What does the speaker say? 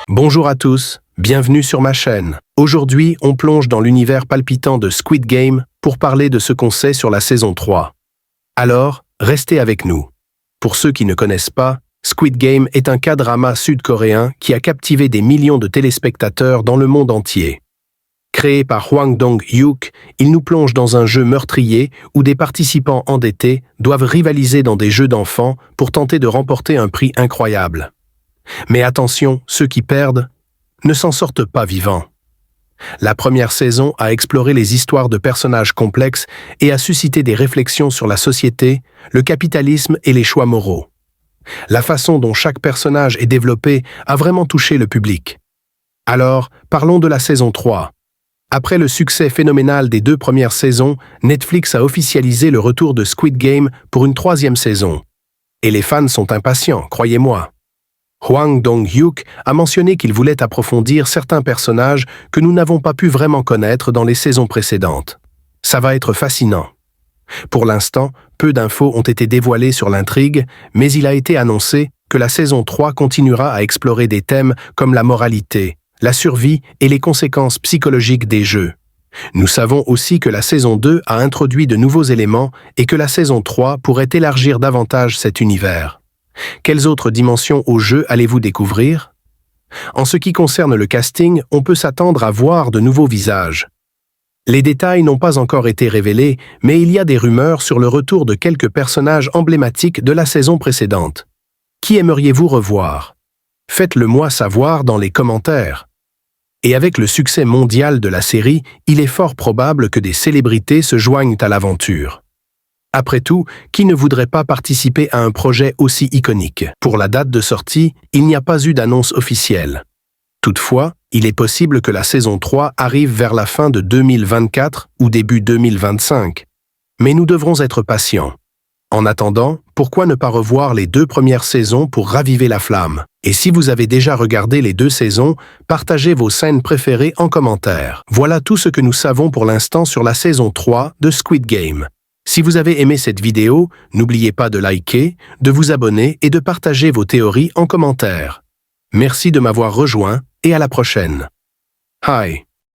Bonjour à tous, bienvenue sur ma chaîne. Aujourd'hui, on plonge dans l'univers palpitant de Squid Game pour parler de ce qu'on sait sur la saison 3. Alors, restez avec nous. Pour ceux qui ne connaissent pas, Squid Game est un K-drama sud-coréen qui a captivé des millions de téléspectateurs dans le monde entier. Créé par Hwang Dong-hyuk, il nous plonge dans un jeu meurtrier où des participants endettés doivent rivaliser dans des jeux d'enfants pour tenter de remporter un prix incroyable. Mais attention, ceux qui perdent ne s'en sortent pas vivants. La première saison a exploré les histoires de personnages complexes et a suscité des réflexions sur la société, le capitalisme et les choix moraux. La façon dont chaque personnage est développé a vraiment touché le public. Alors, parlons de la saison 3. Après le succès phénoménal des 2 premières saisons, Netflix a officialisé le retour de Squid Game pour une 3e saison. Et les fans sont impatients, croyez-moi. Hwang Dong-hyuk a mentionné qu'il voulait approfondir certains personnages que nous n'avons pas pu vraiment connaître dans les saisons précédentes. Ça va être fascinant. Pour l'instant, peu d'infos ont été dévoilées sur l'intrigue, mais il a été annoncé que la saison 3 continuera à explorer des thèmes comme la moralité, la survie et les conséquences psychologiques des jeux. Nous savons aussi que la saison 2 a introduit de nouveaux éléments et que la saison 3 pourrait élargir davantage cet univers. Quelles autres dimensions au jeu allez-vous découvrir? En ce qui concerne le casting, on peut s'attendre à voir de nouveaux visages. Les détails n'ont pas encore été révélés, mais il y a des rumeurs sur le retour de quelques personnages emblématiques de la saison précédente. Qui aimeriez-vous revoir? Faites-le moi savoir dans les commentaires. Et avec le succès mondial de la série, il est fort probable que des célébrités se joignent à l'aventure. Après tout, qui ne voudrait pas participer à un projet aussi iconique? Pour la date de sortie, il n'y a pas eu d'annonce officielle. Toutefois, il est possible que la saison 3 arrive vers la fin de 2024 ou début 2025. Mais nous devrons être patients. En attendant, pourquoi ne pas revoir les 2 premières saisons pour raviver la flamme? Et si vous avez déjà regardé les 2 saisons, partagez vos scènes préférées en commentaire. Voilà tout ce que nous savons pour l'instant sur la saison 3 de Squid Game. Si vous avez aimé cette vidéo, n'oubliez pas de liker, de vous abonner et de partager vos théories en commentaire. Merci de m'avoir rejoint et à la prochaine. Hi.